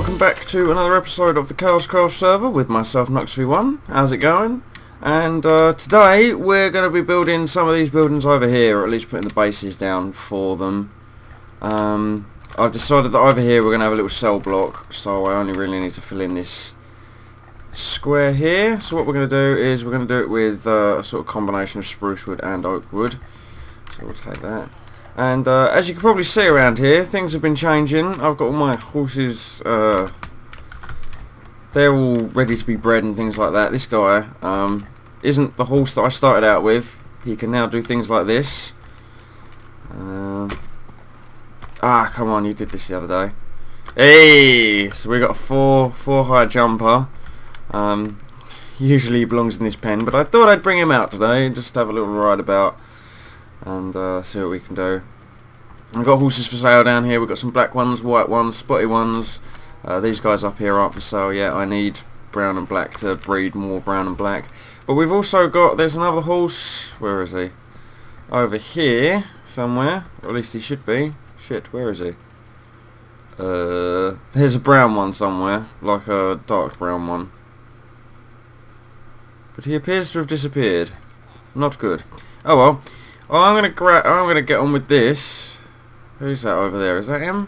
welcome back to another episode of the ChaosCraft server with myself, Knux. How's it going? And today we're going to be building some of these buildings over here, or at least putting the bases down for them. I've decided that over here we're going to have a little cell block, so I only really need to fill in this square here. So what we're going to do is we're going to do it with a sort of combination of spruce wood and oak wood. So we'll take that. And as you can probably see around here, things have been changing. I've got all my horses, they're all ready to be bred and things like that. This guy isn't the horse that I started out with. He can now do things like this. Come on, you did this the other day. Hey! So we got a four high jumper. Usually he belongs in this pen, but I thought I'd bring him out today and just have a little ride about and see what we can do. I've got horses for sale down here. We've got some black ones, white ones, spotty ones. These guys up here aren't for sale yet. I need brown and black to breed more brown and black. But we've also got, there's another horse. Where is he? Over here somewhere, or at least he should be. Shit, where is he? There's a brown one somewhere, like a dark brown one. But he appears to have disappeared. Not good. Oh well. I'm gonna get on with this. Who's that over there? Is that him?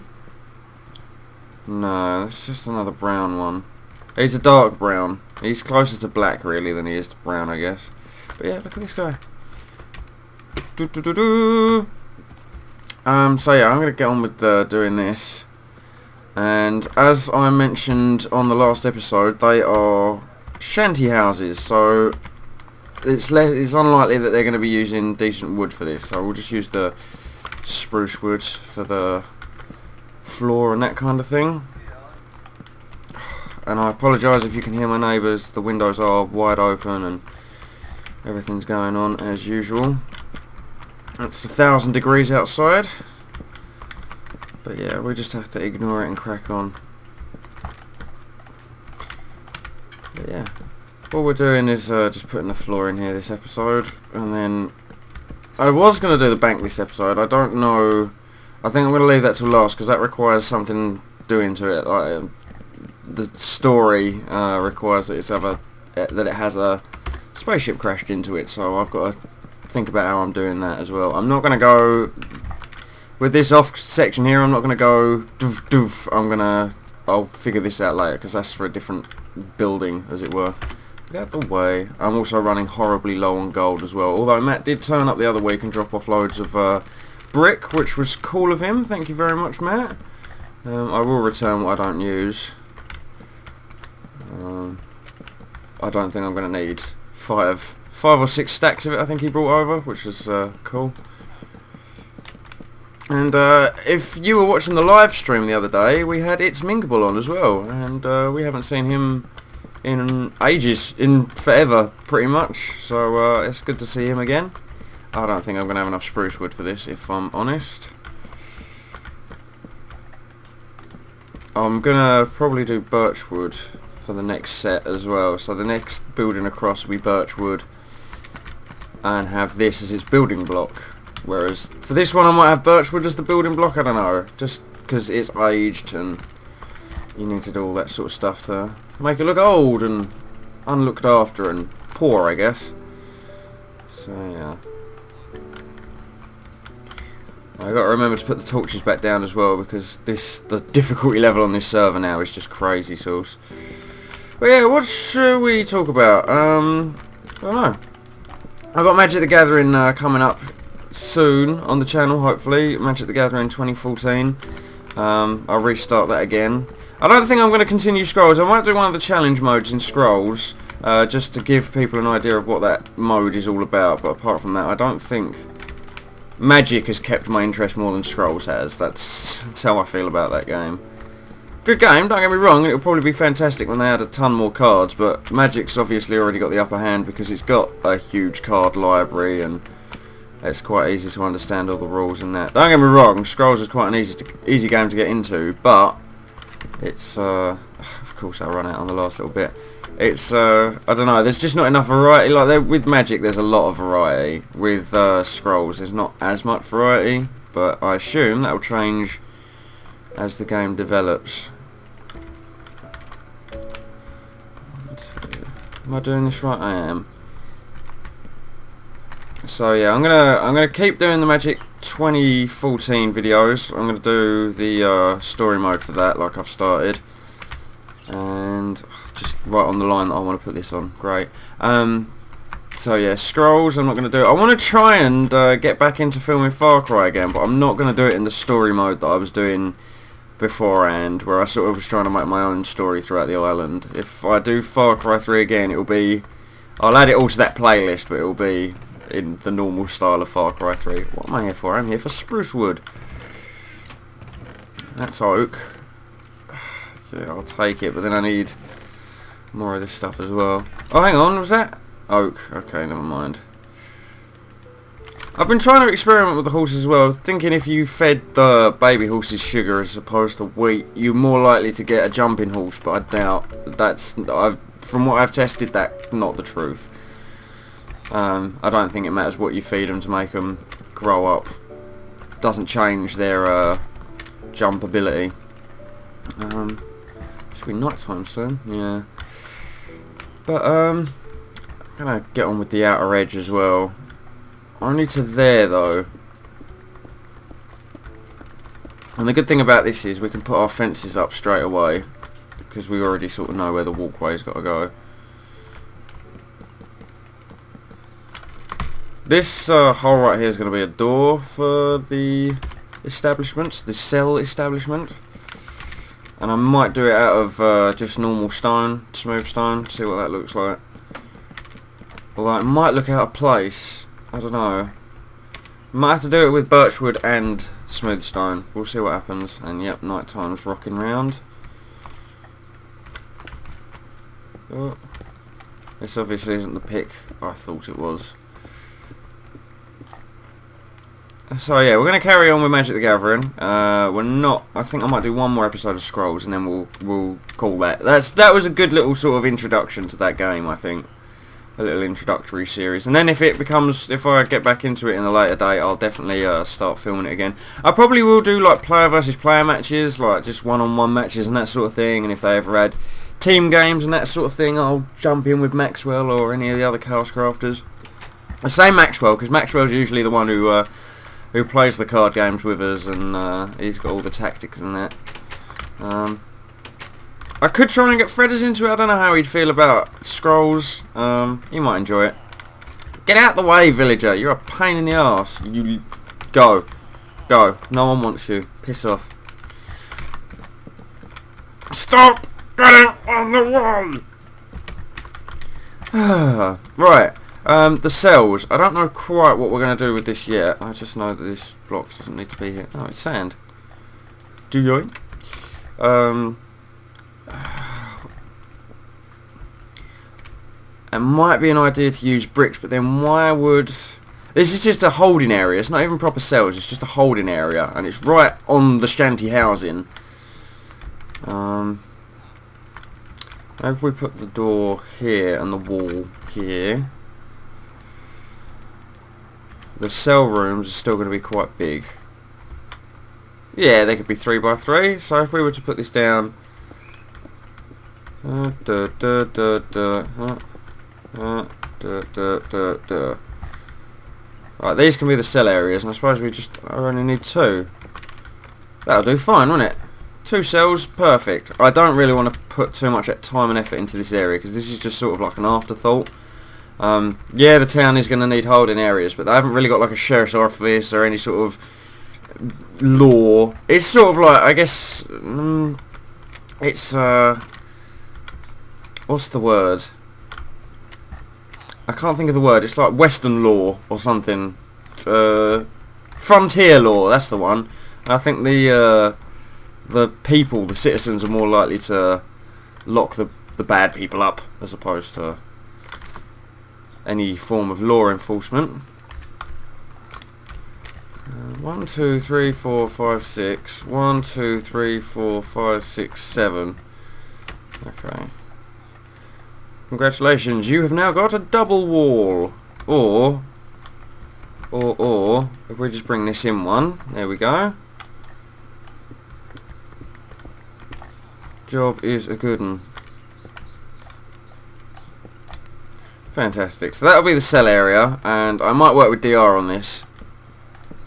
No, it's just another brown one. He's a dark brown. He's closer to black really than he is to brown, I guess. But yeah, look at this guy. So yeah, I'm gonna get on with doing this. And as I mentioned on the last episode, they are shanty houses, so it's unlikely that they're going to be using decent wood for this, so we'll just use the spruce wood for the floor and that kind of thing. And I apologise if you can hear my neighbours. The windows are wide open and everything's going on as usual. It's 1,000 degrees outside, but yeah, we just have to ignore it and crack on. But yeah, what we're doing is just putting the floor in here this episode, and then I was going to do the bank this episode. I don't know. I think I'm going to leave that till last because that requires something doing to it. Like the story requires that it has a spaceship crashed into it, so I've got to think about how I'm doing that as well. I'm not going to go with this off section here. I'm not going to go doof doof. I'll figure this out later because that's for a different building, as it were. Get out the way. I'm also running horribly low on gold as well, although Matt did turn up the other week and drop off loads of brick, which was cool of him. Thank you very much, Matt. I will return what I don't use. I don't think I'm going to need five or six stacks of it. I think he brought over, which is cool. And if you were watching the live stream the other day, we had It's Minkable on as well, and we haven't seen him in ages, in forever pretty much, so it's good to see him again. I don't think I'm going to have enough spruce wood for this, if I'm honest. I'm going to probably do birch wood for the next set as well, so the next building across will be birch wood and have this as its building block. Whereas for this one I might have birchwood as the building block, I don't know, just because it's aged and you need to do all that sort of stuff to make it look old and unlooked after and poor, I guess. So yeah. I got to remember to put the torches back down as well because the difficulty level on this server now is just crazy sauce. But yeah, what should we talk about? I don't know. I've got Magic the Gathering coming up soon on the channel, hopefully. Magic the Gathering 2014. I'll restart that again. I don't think I'm going to continue Scrolls. I might do one of the challenge modes in Scrolls, just to give people an idea of what that mode is all about, but apart from that I don't think Magic has kept my interest more than Scrolls has. That's how I feel about that game. Good game, don't get me wrong, it'll probably be fantastic when they add a ton more cards, but Magic's obviously already got the upper hand because it's got a huge card library and it's quite easy to understand all the rules and that. Don't get me wrong, Scrolls is quite an easy game to get into, but it's of course I run out on the last little bit. It's I don't know, there's just not enough variety. Like with Magic there's a lot of variety. With Scrolls there's not as much variety, but I assume that will change as the game develops. Am I doing this right? I am. So yeah, I'm gonna keep doing the Magic 2014 videos. I'm gonna do the story mode for that, like I've started, and just right on the line that I want to put this on. Great. So yeah, scrolls. I'm not gonna do it. I want to try and get back into filming Far Cry again, but I'm not gonna do it in the story mode that I was doing beforehand, where I sort of was trying to make my own story throughout the island. If I do Far Cry 3 again, it'll be, I'll add it all to that playlist, but it'll be in the normal style of Far Cry 3. What am I here for? I'm here for spruce wood. That's oak. Yeah, I'll take it, but then I need more of this stuff as well. Oh, hang on, was that oak? Okay, never mind. I've been trying to experiment with the horses as well, thinking if you fed the baby horses sugar as opposed to wheat, you're more likely to get a jumping horse, but I doubt that's, from what I've tested, that's not the truth. I don't think it matters what you feed them to make them grow up. Doesn't change their jump ability. Should be night time soon, yeah. But I'm gonna get on with the outer edge as well. Only to there though. And the good thing about this is we can put our fences up straight away, because we already sort of know where the walkway's got to go. This hole right here is going to be a door for the establishment, the cell establishment. And I might do it out of just normal stone, smooth stone, see what that looks like. Although it might look out of place, I don't know. Might have to do it with birchwood and smooth stone. We'll see what happens. And yep, night time's rocking round. Oh. This obviously isn't the pick I thought it was. So yeah, we're going to carry on with Magic the Gathering. We're not. I think I might do one more episode of Scrolls, and then we'll call that. That was a good little sort of introduction to that game, I think. A little introductory series, and then if I get back into it in a later date, I'll definitely start filming it again. I probably will do like player versus player matches, like just one-on-one matches and that sort of thing. And if they ever had team games and that sort of thing, I'll jump in with Maxwell or any of the other ChaosCrafters. I say Maxwell because Maxwell's usually the one who plays the card games with us, and he's got all the tactics and that. I could try and get Fredders into it. I don't know how he'd feel about Scrolls. He might enjoy it. Get out the way, villager. You're a pain in the arse. You go. Go. No one wants you. Piss off. Stop getting on the wall! Right. The cells. I don't know quite what we're going to do with this yet. I just know that this block doesn't need to be here. Oh, it's sand. Do yoink. It might be an idea to use bricks, but then why would... This is just a holding area. It's not even proper cells. It's just a holding area, and it's right on the shanty housing. If we put the door here and the wall here, the cell rooms are still going to be quite big. Yeah, they could be 3 by 3. So if we were to put this down, right, these can be the cell areas, and I suppose I only need 2. That'll do fine, won't it? 2 cells, perfect. I don't really want to put too much time and effort into this area because this is just sort of like an afterthought. Yeah, the town is going to need holding areas, but they haven't really got like a sheriff's office or any sort of law. It's sort of like, I guess, it's what's the word? I can't think of the word. It's like Western law or something. Frontier law, that's the one. I think the people, the citizens, are more likely to lock the bad people up as opposed to any form of law enforcement. 1, 2, 3, 4, 5, 6. 1, 2, 3, 4, 5, 6, 7. Okay. Congratulations, you have now got a double wall. Or if we just bring this in one, there we go. Job is a good one. Fantastic. So that'll be the cell area, and I might work with DR on this.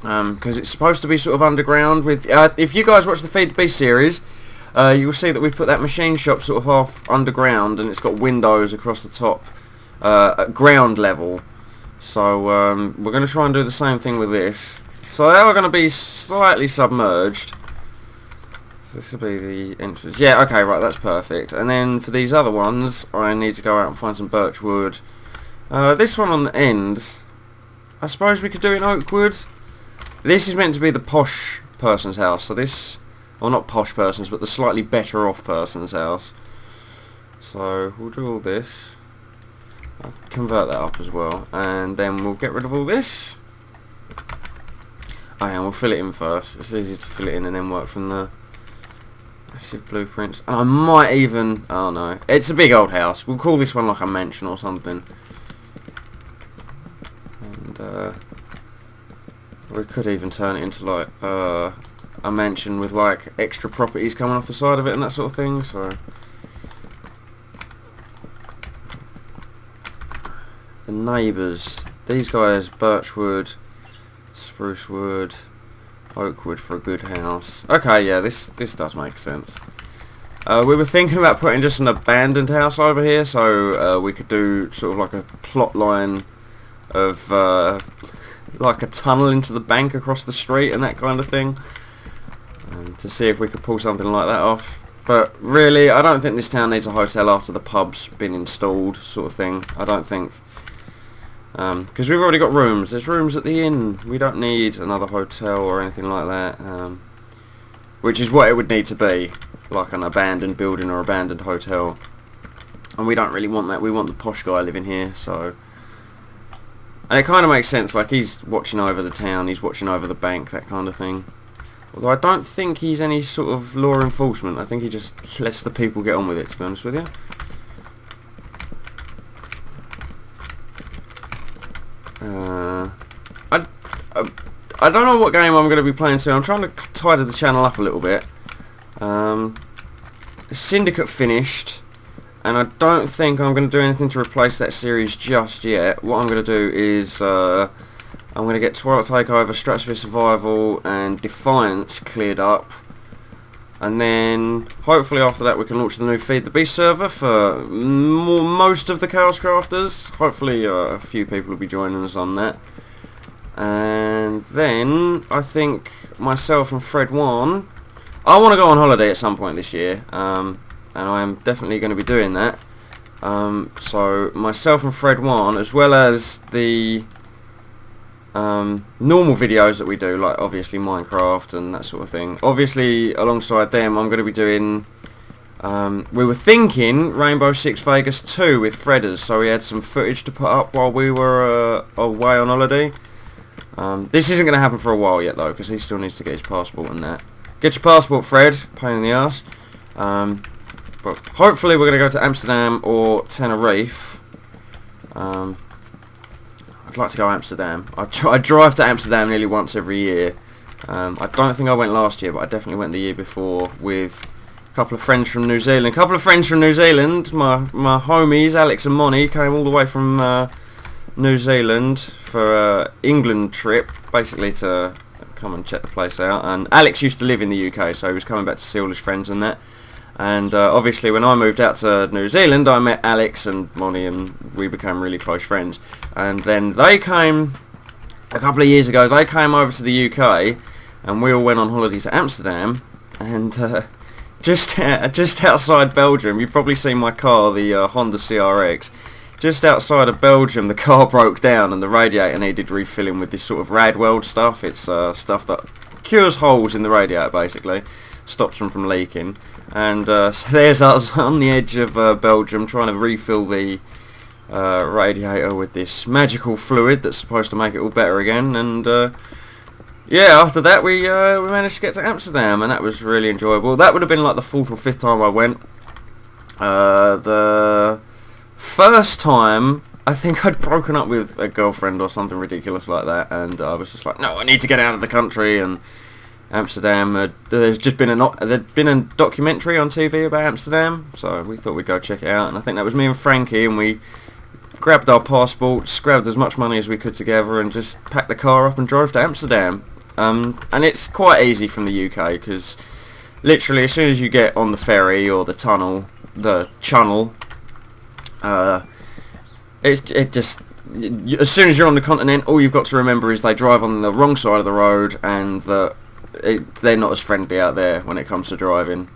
Because it's supposed to be sort of underground. With if you guys watch the Feed the Beast series, you will see that we've put that machine shop sort of half underground, and it's got windows across the top at ground level. So we're going to try and do the same thing with this. So they are going to be slightly submerged. So this will be the entrance. Yeah, okay, right, that's perfect. And then for these other ones, I need to go out and find some birch wood. This one on the end, I suppose we could do in oak wood. This is meant to be the posh person's house, so this, well, not posh person's, but the slightly better off person's house. So we'll do all this. I'll convert that up as well, and then we'll get rid of all this. Oh yeah, and we'll fill it in first. It's easy to fill it in and then work from the massive blueprints. And I might even, oh no, it's a big old house. We'll call this one like a mansion or something. And we could even turn it into like a mansion with like extra properties coming off the side of it and that sort of thing. So the neighbours, these guys, birchwood, spruce wood, oak wood for a good house. Okay, yeah, this does make sense. We were thinking about putting just an abandoned house over here, so we could do sort of like a plot line of like a tunnel into the bank across the street and that kind of thing, and to see if we could pull something like that off. But really, I don't think this town needs a hotel after the pub's been installed, sort of thing. I don't think, because we've already got rooms. There's rooms at the inn. We don't need another hotel or anything like that, which is what it would need to be, like an abandoned building or abandoned hotel. And we don't really want that. We want the posh guy living here, so. And it kind of makes sense, like he's watching over the town, he's watching over the bank, that kind of thing. Although I don't think he's any sort of law enforcement, I think he just lets the people get on with it, to be honest with you. I don't know what game I'm going to be playing soon. I'm trying to tidy the channel up a little bit. Syndicate finished. And I don't think I'm going to do anything to replace that series just yet. What I'm going to do is I'm going to get Twilight Takeover, Stratosphere Survival and Defiance cleared up. And then hopefully after that we can launch the new Feed the Beast server for most of the ChaosCrafters. Hopefully a few people will be joining us on that. And then I think myself and Fred1, I want to go on holiday at some point this year. And I am definitely going to be doing that. So myself and Fred1, as well as the normal videos that we do, like obviously Minecraft and that sort of thing. Obviously, alongside them, I'm going to be doing. We were thinking Rainbow Six Vegas 2 with Fredders, so we had some footage to put up while we were away on holiday. This isn't going to happen for a while yet, though, because he still needs to get his passport and that. Get your passport, Fred. Pain in the ass. But hopefully we're going to go to Amsterdam or Tenerife. I'd like to go Amsterdam. I drive to Amsterdam nearly once every year. I don't think I went last year, but I definitely went the year before with a couple of friends from New Zealand. My homies, Alex and Moni, came all the way from New Zealand for England trip, basically to come and check the place out. And Alex used to live in the UK, so he was coming back to see all his friends and that. And obviously when I moved out to New Zealand, I met Alex and Moni and we became really close friends. And then they came, a couple of years ago, they came over to the UK and we all went on holiday to Amsterdam. And just outside Belgium, you've probably seen my car, the Honda CRX. Just outside of Belgium, the car broke down and the radiator needed refilling with this sort of Radweld stuff. It's stuff that cures holes in the radiator, basically. Stops them from leaking. And so there's us on the edge of Belgium trying to refill the radiator with this magical fluid that's supposed to make it all better again. And yeah, after that we managed to get to Amsterdam, and that was really enjoyable. That would have been like the 4th or 5th time I went. The first time, I think I'd broken up with a girlfriend or something ridiculous like that, and I was just like, no, I need to get out of the country. And Amsterdam, there's been a documentary on TV about Amsterdam, so we thought we'd go check it out. And I think that was me and Frankie, and we grabbed our passports, grabbed as much money as we could together, and just packed the car up and drove to Amsterdam. And it's quite easy from the UK, because literally as soon as you get on the ferry or the channel, as soon as you're on the continent, all you've got to remember is they drive on the wrong side of the road, and they're not as friendly out there when it comes to driving.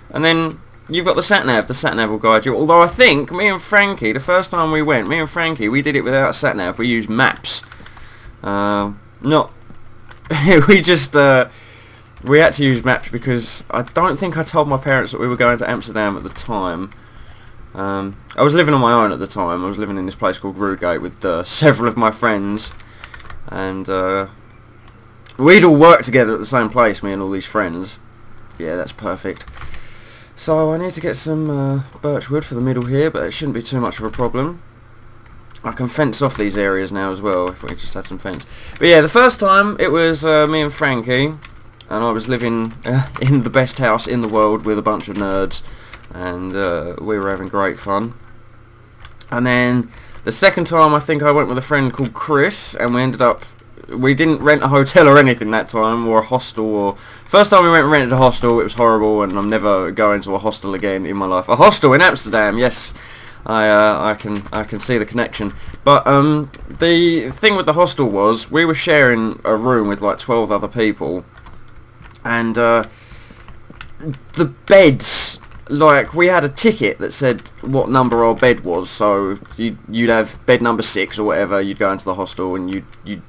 And then you've got the sat-nav. The sat-nav will guide you. Although I think me and Frankie, the first time we went, we did it without a sat-nav. We used maps. We had to use maps because I don't think I told my parents that we were going to Amsterdam at the time. I was living on my own at the time. I was living in this place called Rugate with several of my friends, and we'd all worked together at the same place, me and all these friends. Yeah, that's perfect. So I need to get some birch wood for the middle here, but it shouldn't be too much of a problem. I can fence off these areas now as well, if we just had some fence. But yeah, the first time it was me and Frankie, and I was living in the best house in the world with a bunch of nerds, and we were having great fun. And then the second time I think I went with a friend called Chris, and we didn't rent a hotel or anything that time, or a hostel. First time we went and rented a hostel, it was horrible, and I'm never going to a hostel again in my life. A hostel in Amsterdam, yes, I can see the connection. But the thing with the hostel was we were sharing a room with like 12 other people, and the beds, like, we had a ticket that said what number our bed was, so you'd have bed number 6 or whatever. You'd go into the hostel and you'd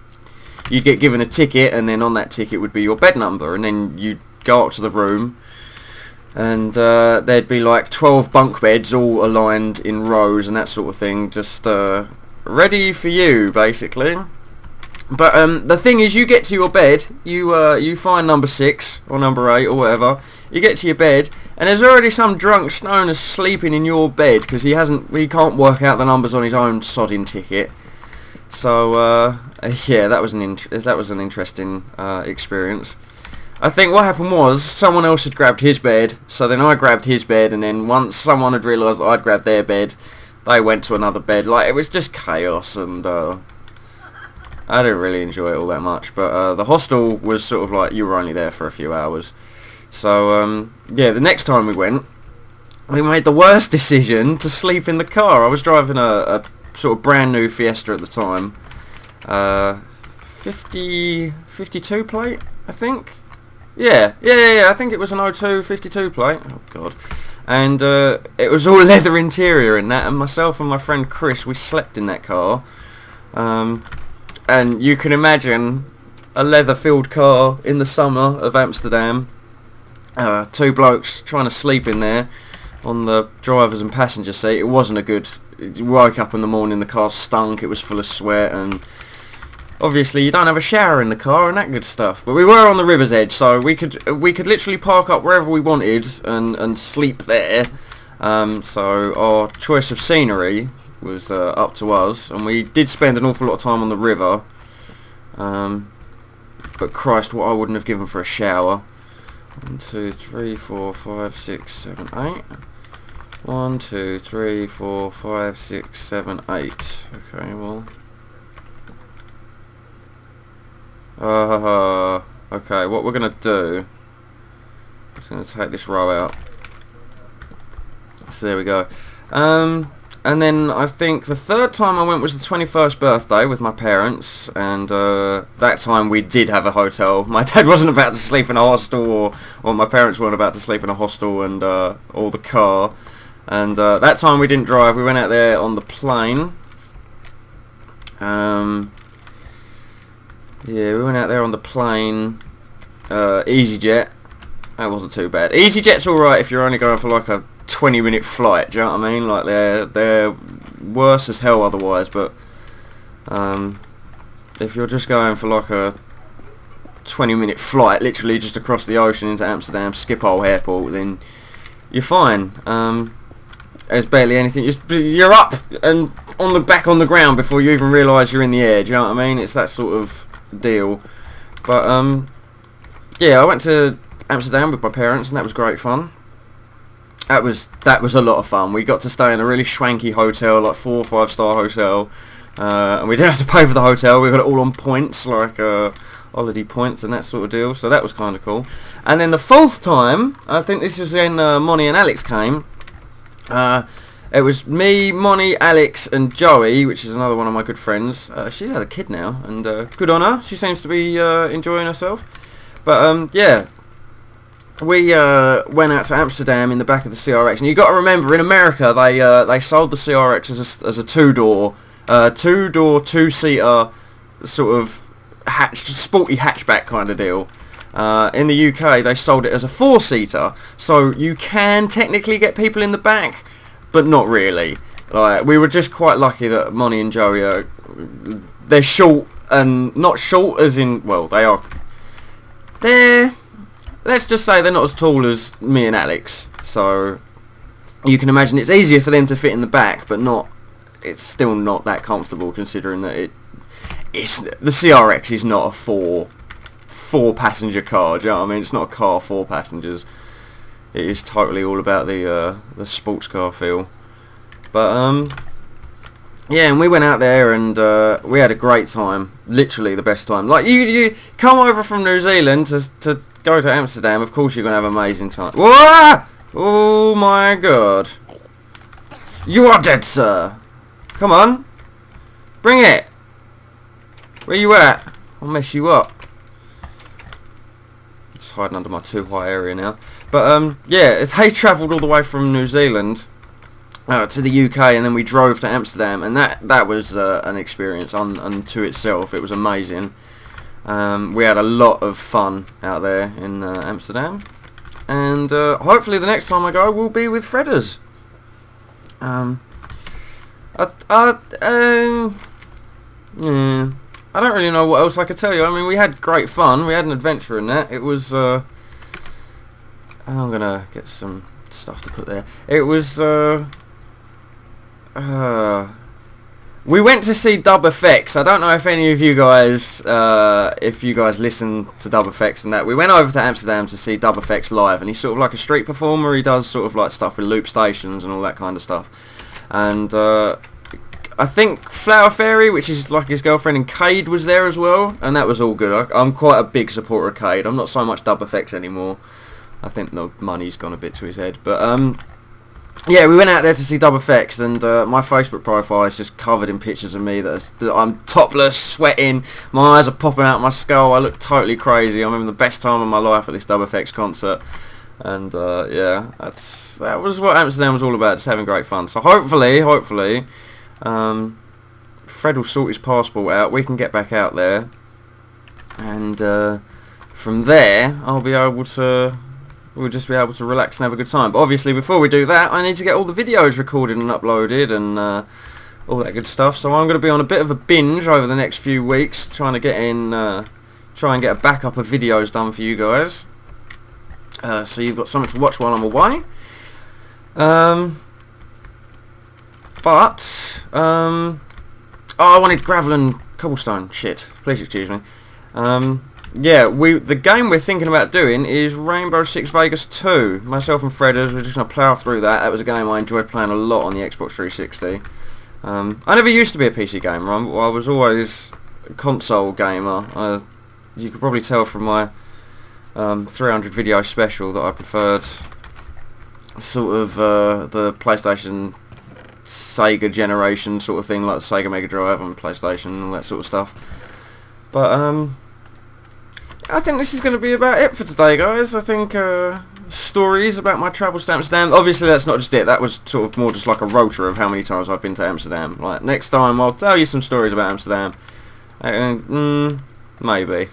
get given a ticket, and then on that ticket would be your bed number, and then you'd go up to the room, and there'd be like 12 bunk beds all aligned in rows and that sort of thing, just ready for you, basically. But the thing is, you get to your bed, you find number 6 or number 8 or whatever, you get to your bed, and there's already some drunk stoner sleeping in your bed because he can't work out the numbers on his own sodding ticket. So yeah, that was an interesting experience. I think what happened was someone else had grabbed his bed, so then I grabbed his bed, and then once someone had realised I'd grabbed their bed, they went to another bed. Like, it was just chaos, and I didn't really enjoy it all that much. But the hostel was sort of like you were only there for a few hours. So yeah, the next time we went, we made the worst decision to sleep in the car. I was driving a sort of brand new Fiesta at the time, 52 plate, I think. Yeah, I think it was an 02 52 plate. Oh god. And it was all leather interior in that, and myself and my friend Chris, we slept in that car. And you can imagine a leather-filled car in the summer of Amsterdam. 2 blokes trying to sleep in there on the driver's and passenger seat. It wasn't a good... You woke up in the morning, the car stunk, it was full of sweat, and obviously you don't have a shower in the car and that good stuff. But we were on the river's edge, so we could literally park up wherever we wanted and sleep there. So our choice of scenery was up to us, and we did spend an awful lot of time on the river. But Christ, what I wouldn't have given for a shower. 1, 2, 3, 4, 5, 6, 7, 8. 1, 2, 3, 4, 5, 6, 7, 8. Okay, well. Okay, what we're gonna do. I'm just gonna take this row out. So there we go. And then I think the third time I went was the 21st birthday with my parents, and that time we did have a hotel. My dad wasn't about to sleep in a hostel, or my parents weren't about to sleep in a hostel and or the car. And that time we didn't drive, we went out there on the plane. Yeah, we went out there on the plane, EasyJet. That wasn't too bad. EasyJet's alright if you're only going for like a 20-minute flight, do you know what I mean? Like, they're worse as hell otherwise, but if you're just going for like a 20-minute flight, literally just across the ocean into Amsterdam, Schiphol Airport, then you're fine. There's barely anything. You're up and back on the ground before you even realise you're in the air, do you know what I mean? It's that sort of deal. But yeah, I went to Amsterdam with my parents, and that was great fun. that was a lot of fun. We got to stay in a really swanky hotel, like 4 or 5 star hotel, and we didn't have to pay for the hotel. We got it all on points, like holiday points and that sort of deal. So that was kind of cool. And then the 4th time, I think this is when Moni and Alex came. It was me, Moni, Alex, and Joey, which is another one of my good friends. She's had a kid now, and good on her. She seems to be enjoying herself. But yeah, we went out to Amsterdam in the back of the CRX, and you got to remember, in America they sold the CRX as a two-door, 2-seater sort of sporty hatchback kind of deal. In the UK they sold it as a 4-seater, so you can technically get people in the back, but not really. Like, we were just quite lucky that Moni and Joey they're short, and not short as in, well, let's just say they're not as tall as me and Alex, so you can imagine it's easier for them to fit in the back, but it's still not that comfortable, considering that the CRX is not a four passenger car. Do you know what I mean? It's not a car 4 passengers. It is totally all about the sports car feel. But yeah, and we went out there and we had a great time. Literally the best time. Like, you come over from New Zealand to go to Amsterdam, of course you're gonna have an amazing time. Whoa! Oh my god! You are dead, sir. Come on, bring it. Where you at? I'll mess you up. Just hiding under my too high area now. But yeah, they travelled all the way from New Zealand to the UK, and then we drove to Amsterdam, and that was an experience unto itself. It was amazing. We had a lot of fun out there in Amsterdam, and hopefully the next time I go will be with Fredders. Yeah, I don't really know what else I could tell you. I mean, we had great fun. We had an adventure in that. It was I'm gonna get some stuff to put there. It was we went to see Dub Effects. I don't know if any of you guys listen to Dub Effects and that. We went over to Amsterdam to see Dub Effects live, and he's sort of like a street performer. He does sort of like stuff with loop stations and all that kind of stuff. And I think Flower Fairy, which is like his girlfriend, and Cade was there as well, and that was all good. I'm quite a big supporter of Cade. I'm not so much Dub Effects anymore. I think the money's gone a bit to his head. But yeah, we went out there to see Dub Effects, and my Facebook profile is just covered in pictures of me that I'm topless, sweating, my eyes are popping out my skull. I look totally crazy. I'm having the best time of my life at this Dub Effects concert. And yeah, that was what Amsterdam was all about, just having great fun. So hopefully Fred will sort his passport out, we can get back out there, and from there we'll just be able to relax and have a good time. But obviously before we do that, I need to get all the videos recorded and uploaded and all that good stuff. So I'm going to be on a bit of a binge over the next few weeks, trying to get try and get a backup of videos done for you guys. So you've got something to watch while I'm away. Oh, I wanted gravel and cobblestone. Shit. Please excuse me. Yeah, the game we're thinking about doing is Rainbow Six Vegas 2. Myself and Fredders, we're just going to plough through that. That was a game I enjoyed playing a lot on the Xbox 360. I never used to be a PC gamer. I was always a console gamer. You could probably tell from my 300 video special that I preferred sort of the PlayStation Sega generation sort of thing, like the Sega Mega Drive and PlayStation and all that sort of stuff. But I think this is going to be about it for today, guys. I think stories about my travels to Amsterdam. Obviously that's not just it, that was sort of more just like a rota of how many times I've been to Amsterdam. Like, next time I'll tell you some stories about Amsterdam. Maybe.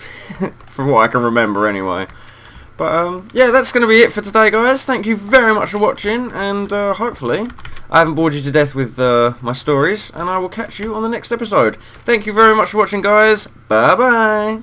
From what I can remember anyway. But yeah, that's going to be it for today, guys. Thank you very much for watching, and hopefully I haven't bored you to death with my stories, and I will catch you on the next episode. Thank you very much for watching, guys. Bye bye.